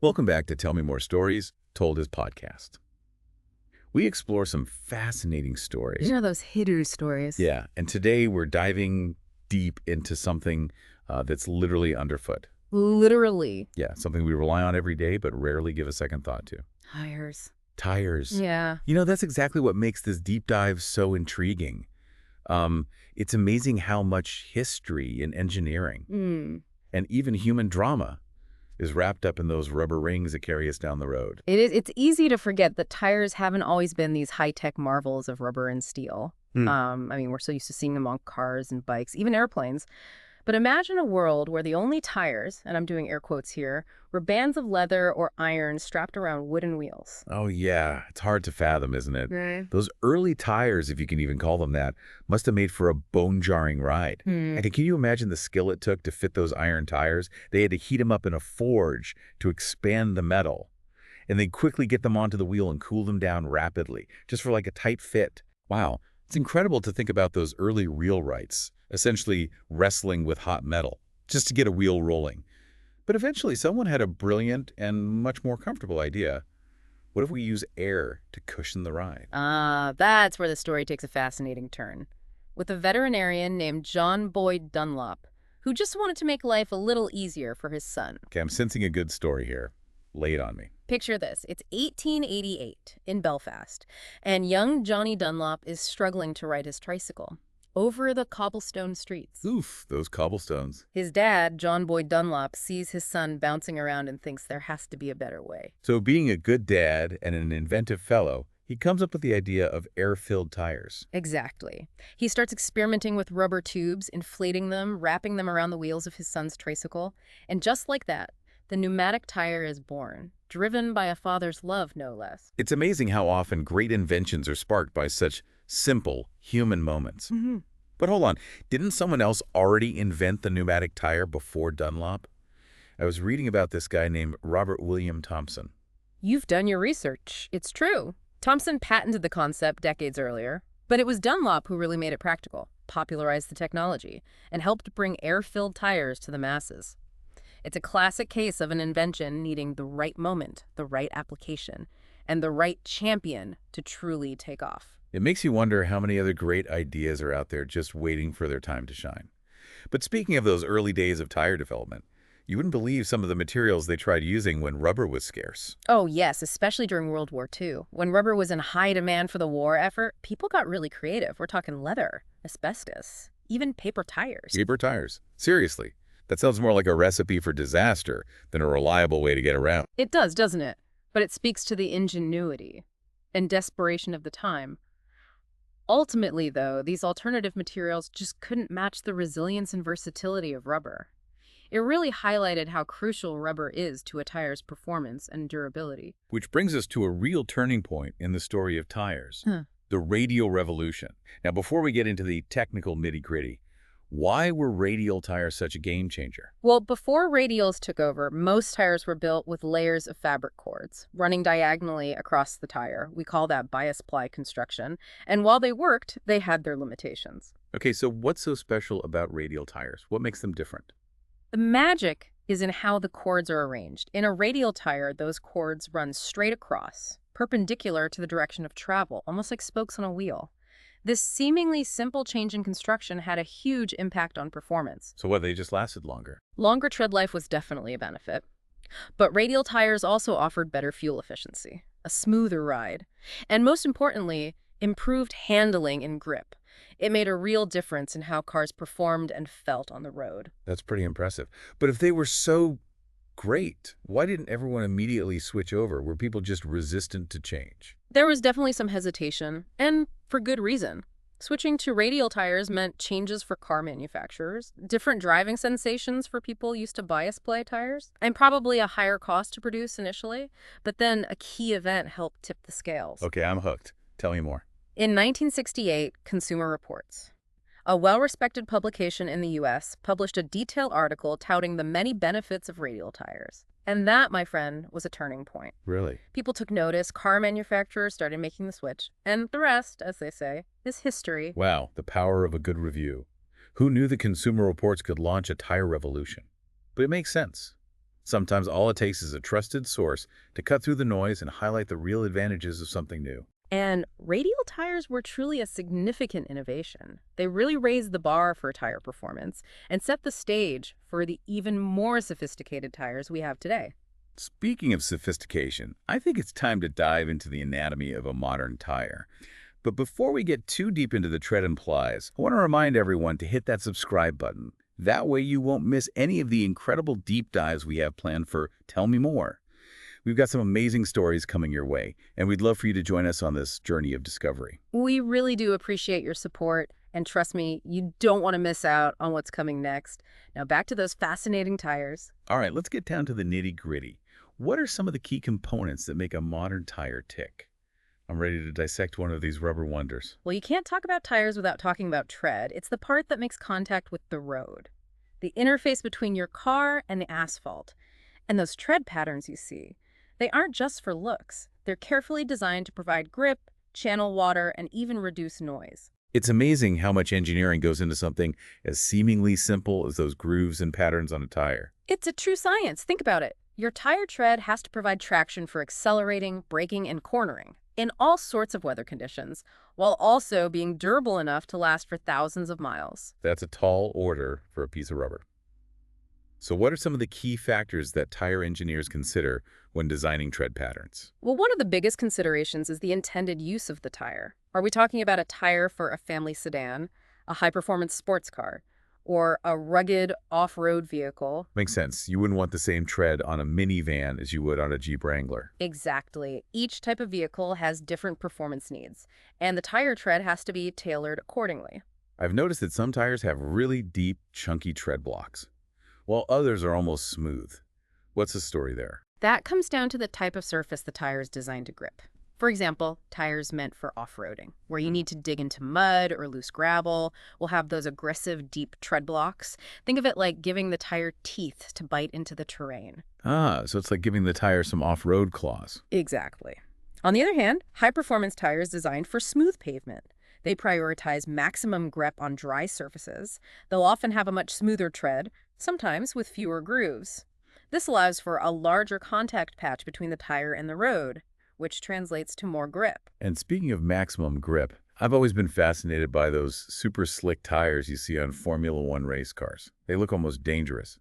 Welcome back to Tell Me More Stories, Told as Podcast. We explore some fascinating stories. You know those hitter stories. Yeah, and today we're diving deep into something that's literally underfoot. Literally. Yeah, something we rely on every day but rarely give a second thought to. Tires. Tires. Yeah. That's exactly what makes this deep dive so intriguing. It's amazing how much history and engineering Mm. and even human drama is wrapped up in those rubber rings that carry us down the road. It's easy to forget that tires haven't always been these high-tech marvels of rubber and steel. Hmm. We're so used to seeing them on cars and bikes, even airplanes. But imagine a world where the only tires, and I'm doing air quotes here, were bands of leather or iron strapped around wooden wheels. Oh, yeah. It's hard to fathom, isn't it? Right. Those early tires, if you can even call them that, must have made for a bone-jarring ride. Hmm. And can you imagine the skill it took to fit those iron tires? They had to heat them up in a forge to expand the metal, and then quickly get them onto the wheel and cool them down rapidly, just for like a tight fit. Wow. It's incredible to think about those early wheelwrights, essentially wrestling with hot metal, just to get a wheel rolling. But eventually, someone had a brilliant and much more comfortable idea. What if we use air to cushion the ride? That's where the story takes a fascinating turn. With a veterinarian named John Boyd Dunlop, who just wanted to make life a little easier for his son. Okay, I'm sensing a good story here. Lay it on me. Picture this. It's 1888 in Belfast, and young Johnny Dunlop is struggling to ride his tricycle over the cobblestone streets. Oof, those cobblestones. His dad, John Boyd Dunlop, sees his son bouncing around and thinks there has to be a better way. So being a good dad and an inventive fellow, he comes up with the idea of air-filled tires. Exactly. He starts experimenting with rubber tubes, inflating them, wrapping them around the wheels of his son's tricycle, and just like that, the pneumatic tire is born, driven by a father's love, no less. It's amazing how often great inventions are sparked by such simple human moments. Mm-hmm. But hold on, didn't someone else already invent the pneumatic tire before Dunlop? I was reading about this guy named Robert William Thompson. You've done your research. It's true. Thompson patented the concept decades earlier, but it was Dunlop who really made it practical, popularized the technology, and helped bring air-filled tires to the masses. It's a classic case of an invention needing the right moment, the right application, and the right champion to truly take off. It makes you wonder how many other great ideas are out there just waiting for their time to shine. But speaking of those early days of tire development, you wouldn't believe some of the materials they tried using when rubber was scarce. Oh, yes, especially during World War II. When rubber was in high demand for the war effort, people got really creative. We're talking leather, asbestos, even paper tires. Paper tires. Seriously. That sounds more like a recipe for disaster than a reliable way to get around. It does, doesn't it? But it speaks to the ingenuity and desperation of the time. Ultimately, though, these alternative materials just couldn't match the resilience and versatility of rubber. It really highlighted how crucial rubber is to a tire's performance and durability. Which brings us to a real turning point in the story of tires. Huh. The radial revolution. Now, before we get into the technical nitty-gritty, why were radial tires such a game changer? Well, before radials took over, most tires were built with layers of fabric cords running diagonally across the tire. We call that bias-ply construction. And while they worked, they had their limitations. Okay, so what's so special about radial tires? What makes them different? The magic is in how the cords are arranged. In a radial tire, those cords run straight across, perpendicular to the direction of travel, almost like spokes on a wheel. This seemingly simple change in construction had a huge impact on performance. So what, they just lasted longer? Longer tread life was definitely a benefit. But radial tires also offered better fuel efficiency, a smoother ride, and most importantly, improved handling and grip. It made a real difference in how cars performed and felt on the road. That's pretty impressive. But if they were so great, why didn't everyone immediately switch over? Were people just resistant to change? There was definitely some hesitation, and for good reason. Switching to radial tires meant changes for car manufacturers, different driving sensations for people used to bias-ply tires, and probably a higher cost to produce initially, but then a key event helped tip the scales. Okay, I'm hooked. Tell me more. In 1968, Consumer Reports, a well-respected publication in the U.S., published a detailed article touting the many benefits of radial tires. And that, my friend, was a turning point. Really? People took notice, car manufacturers started making the switch, and the rest, as they say, is history. Wow, the power of a good review. Who knew the Consumer Reports could launch a tire revolution? But it makes sense. Sometimes all it takes is a trusted source to cut through the noise and highlight the real advantages of something new. And radial tires were truly a significant innovation. They really raised the bar for tire performance and set the stage for the even more sophisticated tires we have today. Speaking of sophistication, I think it's time to dive into the anatomy of a modern tire. But before we get too deep into the tread and plies, I want to remind everyone to hit that subscribe button. That way you won't miss any of the incredible deep dives we have planned for Tell Me More. We've got some amazing stories coming your way, and we'd love for you to join us on this journey of discovery. We really do appreciate your support, and trust me, you don't want to miss out on what's coming next. Now back to those fascinating tires. All right, let's get down to the nitty-gritty. What are some of the key components that make a modern tire tick? I'm ready to dissect one of these rubber wonders. Well, you can't talk about tires without talking about tread. It's the part that makes contact with the road, the interface between your car and the asphalt. And those tread patterns you see, they aren't just for looks. They're carefully designed to provide grip, channel water, and even reduce noise. It's amazing how much engineering goes into something as seemingly simple as those grooves and patterns on a tire. It's a true science. Think about it. Your tire tread has to provide traction for accelerating, braking, and cornering in all sorts of weather conditions, while also being durable enough to last for thousands of miles. That's a tall order for a piece of rubber. So what are some of the key factors that tire engineers consider when designing tread patterns? Well, one of the biggest considerations is the intended use of the tire. Are we talking about a tire for a family sedan, a high-performance sports car, or a rugged off-road vehicle? Makes sense. You wouldn't want the same tread on a minivan as you would on a Jeep Wrangler. Exactly. Each type of vehicle has different performance needs, and the tire tread has to be tailored accordingly. I've noticed that some tires have really deep, chunky tread blocks, while others are almost smooth. What's the story there? That comes down to the type of surface the tire is designed to grip. For example, tires meant for off-roading, where you need to dig into mud or loose gravel, will have those aggressive, deep tread blocks. Think of it like giving the tire teeth to bite into the terrain. Ah, so it's like giving the tire some off-road claws. Exactly. On the other hand, high-performance tires designed for smooth pavement. They prioritize maximum grip on dry surfaces. They'll often have a much smoother tread, sometimes with fewer grooves. This allows for a larger contact patch between the tire and the road, which translates to more grip. And speaking of maximum grip, I've always been fascinated by those super slick tires you see on Formula One race cars. They look almost dangerous,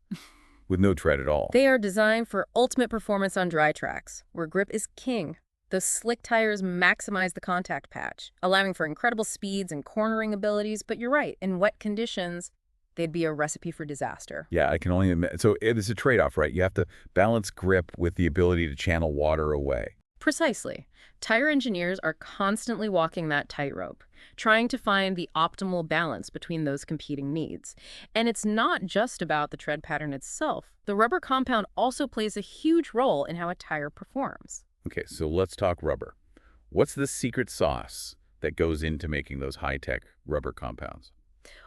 with no tread at all. They are designed for ultimate performance on dry tracks, where grip is king. Those slick tires maximize the contact patch, allowing for incredible speeds and cornering abilities, but you're right, in wet conditions, they'd be a recipe for disaster. Yeah, I can only imagine. So it is a trade-off, right? You have to balance grip with the ability to channel water away. Precisely. Tire engineers are constantly walking that tightrope, trying to find the optimal balance between those competing needs. And it's not just about the tread pattern itself. The rubber compound also plays a huge role in how a tire performs. Okay, so let's talk rubber. What's the secret sauce that goes into making those high-tech rubber compounds?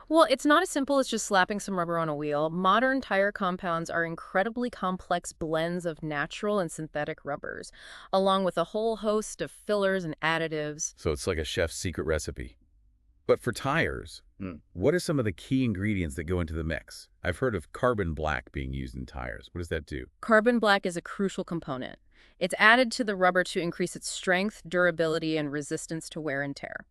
Well, it's not as simple as just slapping some rubber on a wheel. Modern tire compounds are incredibly complex blends of natural and synthetic rubbers, along with a whole host of fillers and additives. So it's like a chef's secret recipe. But for tires, what are some of the key ingredients that go into the mix? I've heard of carbon black being used in tires. What does that do? Carbon black is a crucial component. It's added to the rubber to increase its strength, durability, and resistance to wear and tear.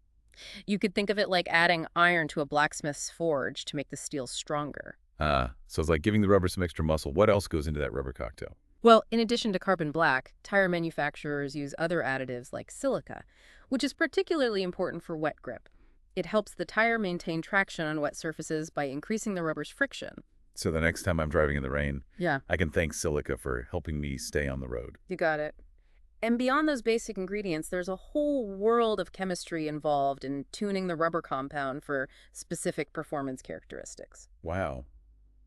You could think of it like adding iron to a blacksmith's forge to make the steel stronger. So it's like giving the rubber some extra muscle. What else goes into that rubber cocktail? Well, in addition to carbon black, tire manufacturers use other additives like silica, which is particularly important for wet grip. It helps the tire maintain traction on wet surfaces by increasing the rubber's friction. So the next time I'm driving in the rain, Yeah, I can thank silica for helping me stay on the road. you got it. And beyond those basic ingredients, there's a whole world of chemistry involved in tuning the rubber compound for specific performance characteristics. Wow.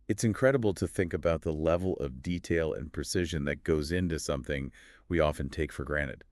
It's incredible to think about the level of detail and precision that goes into something we often take for granted.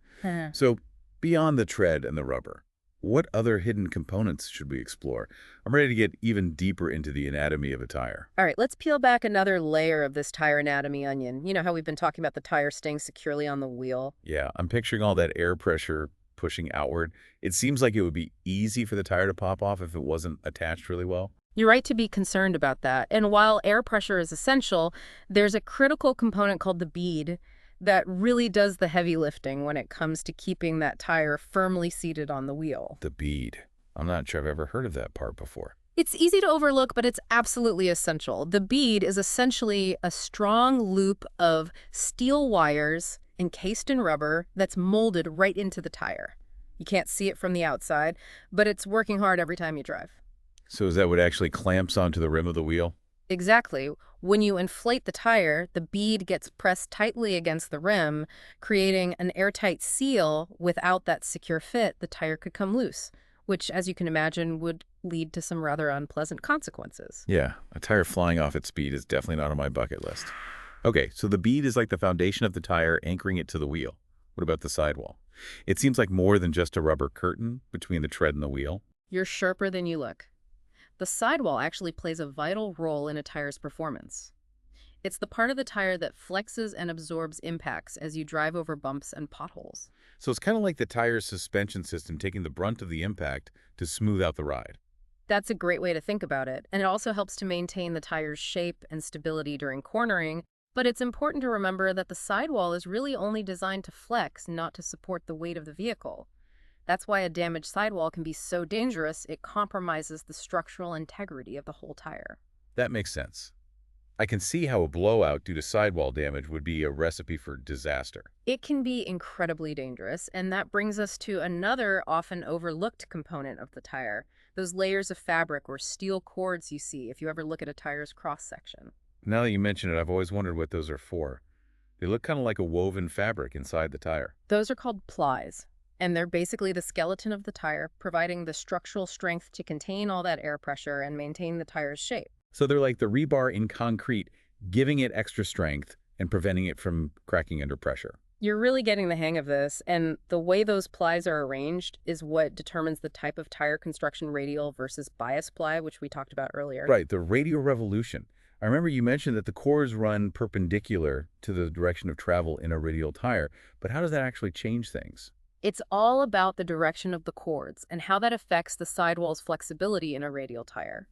So beyond the tread and the rubber, what other hidden components should we explore? I'm ready to get even deeper into the anatomy of a tire. All right, let's peel back another layer of this tire anatomy onion. You know how we've been talking about the tire staying securely on the wheel? Yeah, I'm picturing all that air pressure pushing outward. It seems like it would be easy for the tire to pop off if it wasn't attached really well. You're right to be concerned about that. And while air pressure is essential, there's a critical component called the bead that really does the heavy lifting when it comes to keeping that tire firmly seated on the wheel. The bead. I'm not sure I've ever heard of that part before. It's easy to overlook, but it's absolutely essential. The bead is essentially a strong loop of steel wires encased in rubber that's molded right into the tire. You can't see it from the outside, but it's working hard every time you drive. So is that what actually clamps onto the rim of the wheel? Exactly. When you inflate the tire, the bead gets pressed tightly against the rim, creating an airtight seal. Without that secure fit, the tire could come loose, which, as you can imagine, would lead to some rather unpleasant consequences. Yeah, a tire flying off at speed is definitely not on my bucket list. Okay, so the bead is like the foundation of the tire, anchoring it to the wheel. What about the sidewall? It seems like more than just a rubber curtain between the tread and the wheel. You're sharper than you look. The sidewall actually plays a vital role in a tire's performance. It's the part of the tire that flexes and absorbs impacts as you drive over bumps and potholes. So it's kind of like the tire's suspension system taking the brunt of the impact to smooth out the ride. That's a great way to think about it, and it also helps to maintain the tire's shape and stability during cornering, but it's important to remember that the sidewall is really only designed to flex, not to support the weight of the vehicle. That's why a damaged sidewall can be so dangerous, it compromises the structural integrity of the whole tire. That makes sense. I can see how a blowout due to sidewall damage would be a recipe for disaster. It can be incredibly dangerous, and that brings us to another often overlooked component of the tire, those layers of fabric or steel cords you see if you ever look at a tire's cross-section. Now that you mention it, I've always wondered what those are for. They look kind of like a woven fabric inside the tire. Those are called plies, and they're basically the skeleton of the tire, providing the structural strength to contain all that air pressure and maintain the tire's shape. So they're like the rebar in concrete, giving it extra strength and preventing it from cracking under pressure. You're really getting the hang of this, and the way those plies are arranged is what determines the type of tire construction, radial versus bias-ply, which we talked about earlier. Right, the radial revolution. I remember you mentioned that the cores run perpendicular to the direction of travel in a radial tire, but how does that actually change things? It's all about the direction of the cords and how that affects the sidewall's flexibility in a radial tire.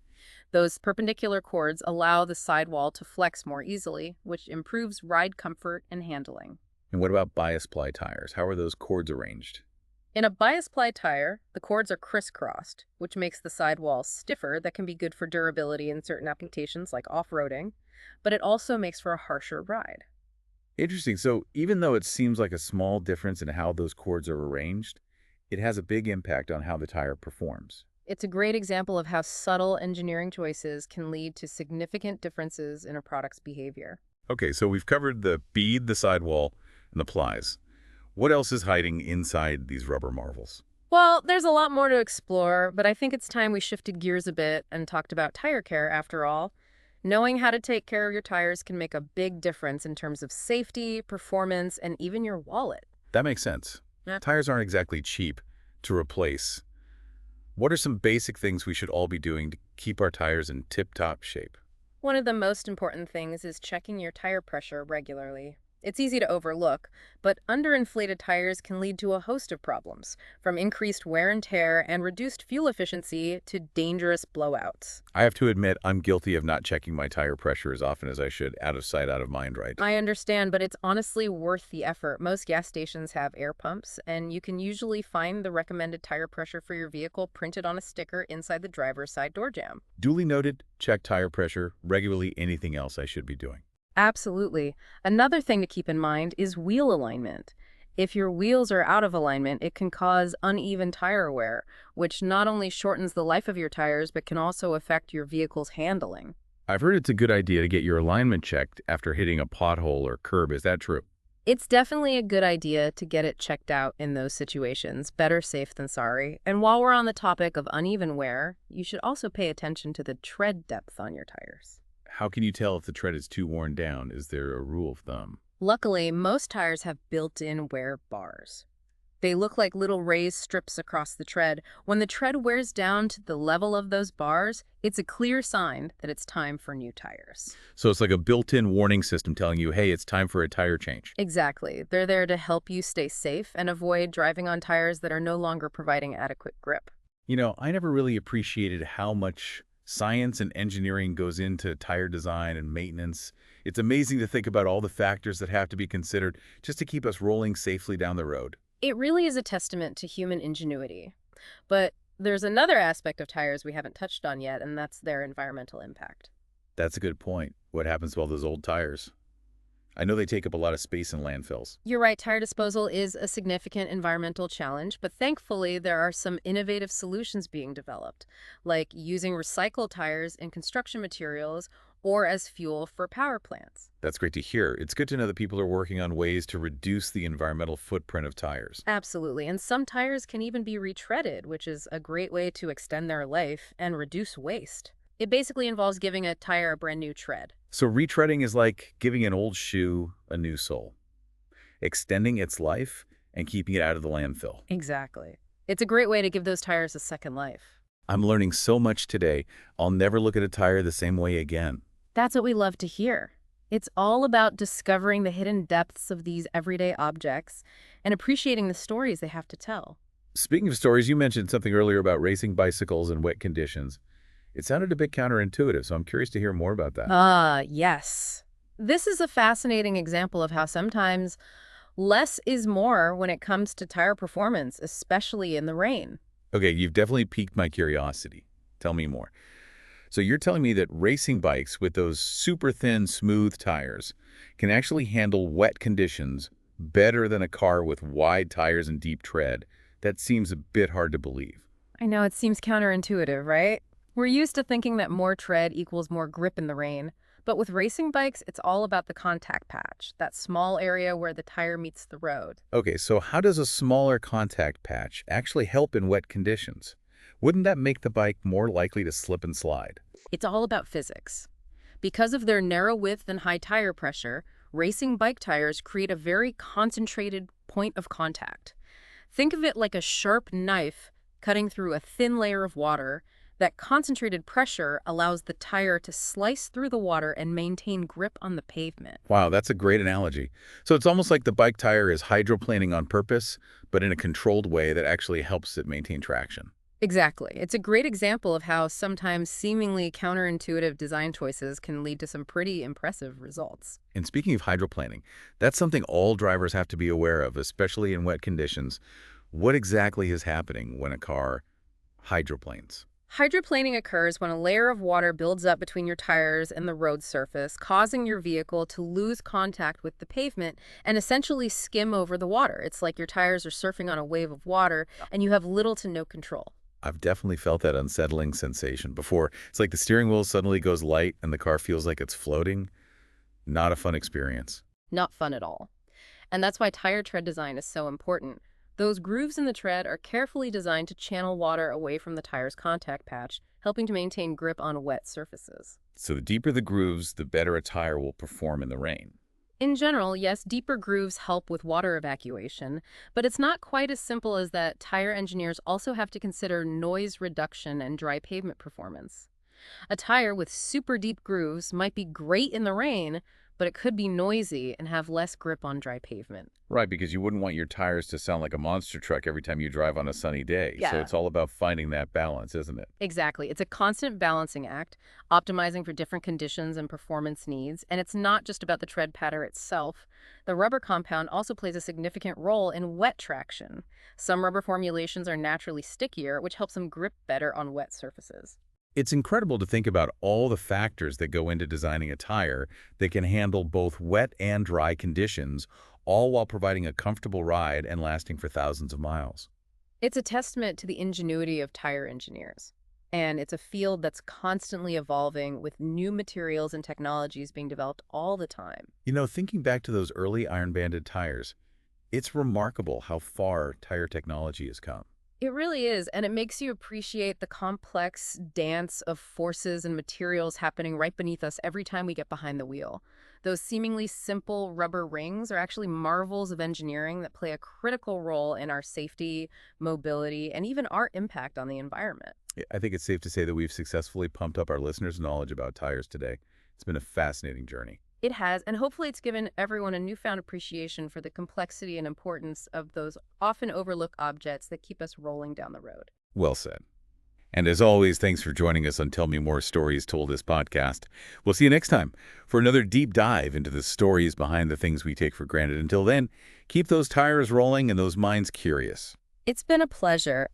Those perpendicular cords allow the sidewall to flex more easily, which improves ride comfort and handling. And what about bias-ply tires? How are those cords arranged? In a bias-ply tire, the cords are crisscrossed, which makes the sidewall stiffer. That can be good for durability in certain applications like off-roading, but it also makes for a harsher ride. Interesting. So even though it seems like a small difference in how those cords are arranged, it has a big impact on how the tire performs. It's a great example of how subtle engineering choices can lead to significant differences in a product's behavior. Okay, so we've covered the bead, the sidewall, and the plies. What else is hiding inside these rubber marvels? Well, there's a lot more to explore, but I think it's time we shifted gears a bit and talked about tire care after all. Knowing how to take care of your tires can make a big difference in terms of safety, performance, and even your wallet. That makes sense. Yeah. Tires aren't exactly cheap to replace. What are some basic things we should all be doing to keep our tires in tip-top shape? One of the most important things is checking your tire pressure regularly. It's easy to overlook, but underinflated tires can lead to a host of problems, from increased wear and tear and reduced fuel efficiency to dangerous blowouts. I have to admit, I'm guilty of not checking my tire pressure as often as I should. Out of sight, out of mind, right? I understand, but it's honestly worth the effort. Most gas stations have air pumps, and you can usually find the recommended tire pressure for your vehicle printed on a sticker inside the driver's side door jamb. Duly noted, check tire pressure regularly. Anything else I should be doing? Absolutely. Another thing to keep in mind is wheel alignment. If your wheels are out of alignment, it can cause uneven tire wear, which not only shortens the life of your tires, but can also affect your vehicle's handling. I've heard it's a good idea to get your alignment checked after hitting a pothole or curb. Is that true? It's definitely a good idea to get it checked out in those situations. Better safe than sorry. And while we're on the topic of uneven wear, you should also pay attention to the tread depth on your tires. How can you tell if the tread is too worn down? Is there a rule of thumb? Luckily, most tires have built-in wear bars. They look like little raised strips across the tread. When the tread wears down to the level of those bars, it's a clear sign that it's time for new tires. So it's like a built-in warning system telling you, hey, it's time for a tire change. Exactly. They're there to help you stay safe and avoid driving on tires that are no longer providing adequate grip. You know, I never really appreciated how much Science and engineering goes into tire design and maintenance. It's amazing to think about all the factors that have to be considered just to keep us rolling safely down the road. It really is a testament to human ingenuity. But there's another aspect of tires we haven't touched on yet, and that's their environmental impact. That's a good point. What happens to all those old tires? I know they take up a lot of space in landfills. You're right, tire disposal is a significant environmental challenge, but thankfully there are some innovative solutions being developed, like using recycled tires in construction materials or as fuel for power plants. That's great to hear. It's good to know that people are working on ways to reduce the environmental footprint of tires. Absolutely, and some tires can even be retreaded, which is a great way to extend their life and reduce waste. It basically involves giving a tire a brand new tread. So retreading is like giving an old shoe a new sole, extending its life and keeping it out of the landfill. Exactly. It's a great way to give those tires a second life. I'm learning so much today. I'll never look at a tire the same way again. That's what we love to hear. It's all about discovering the hidden depths of these everyday objects and appreciating the stories they have to tell. Speaking of stories, you mentioned something earlier about racing bicycles in wet conditions. It sounded a bit counterintuitive, so I'm curious to hear more about that. Yes. This is a fascinating example of how sometimes less is more when it comes to tire performance, especially in the rain. Okay, you've definitely piqued my curiosity. Tell me more. So you're telling me that racing bikes with those super thin, smooth tires can actually handle wet conditions better than a car with wide tires and deep tread. That seems a bit hard to believe. I know it seems counterintuitive, right? We're used to thinking that more tread equals more grip in the rain. But with racing bikes, it's all about the contact patch, that small area where the tire meets the road. Okay, so how does a smaller contact patch actually help in wet conditions? Wouldn't that make the bike more likely to slip and slide? It's all about physics. Because of their narrow width and high tire pressure, racing bike tires create a very concentrated point of contact. Think of it like a sharp knife cutting through a thin layer of water. That concentrated pressure allows the tire to slice through the water and maintain grip on the pavement. Wow, that's a great analogy. So it's almost like the bike tire is hydroplaning on purpose, but in a controlled way that actually helps it maintain traction. Exactly. It's a great example of how sometimes seemingly counterintuitive design choices can lead to some pretty impressive results. And speaking of hydroplaning, that's something all drivers have to be aware of, especially in wet conditions. What exactly is happening when a car hydroplanes? Hydroplaning occurs when a layer of water builds up between your tires and the road surface, causing your vehicle to lose contact with the pavement and essentially skim over the water. It's like your tires are surfing on a wave of water and you have little to no control. I've definitely felt that unsettling sensation before. It's like the steering wheel suddenly goes light and the car feels like it's floating. Not a fun experience. Not fun at all. And that's why tire tread design is so important. Those grooves in the tread are carefully designed to channel water away from the tire's contact patch, helping to maintain grip on wet surfaces. So the deeper the grooves, the better a tire will perform in the rain. In general, yes, deeper grooves help with water evacuation, but it's not quite as simple as that. Tire engineers also have to consider noise reduction and dry pavement performance. A tire with super deep grooves might be great in the rain, but it could be noisy and have less grip on dry pavement. Right, because you wouldn't want your tires to sound like a monster truck every time you drive on a sunny day. Yeah. So it's all about finding that balance, isn't it? Exactly. It's a constant balancing act, optimizing for different conditions and performance needs. And it's not just about the tread pattern itself. The rubber compound also plays a significant role in wet traction. Some rubber formulations are naturally stickier, which helps them grip better on wet surfaces. It's incredible to think about all the factors that go into designing a tire that can handle both wet and dry conditions, all while providing a comfortable ride and lasting for thousands of miles. It's a testament to the ingenuity of tire engineers. And it's a field that's constantly evolving with new materials and technologies being developed all the time. You know, thinking back to those early iron-banded tires, it's remarkable how far tire technology has come. It really is, and it makes you appreciate the complex dance of forces and materials happening right beneath us every time we get behind the wheel. Those seemingly simple rubber rings are actually marvels of engineering that play a critical role in our safety, mobility, and even our impact on the environment. I think it's safe to say that we've successfully pumped up our listeners' knowledge about tires today. It's been a fascinating journey. It has, and hopefully it's given everyone a newfound appreciation for the complexity and importance of those often overlooked objects that keep us rolling down the road. Well said. And as always, thanks for joining us on Tell Me More Stories Told This podcast. We'll see you next time for another deep dive into the stories behind the things we take for granted. Until then, keep those tires rolling and those minds curious. It's been a pleasure.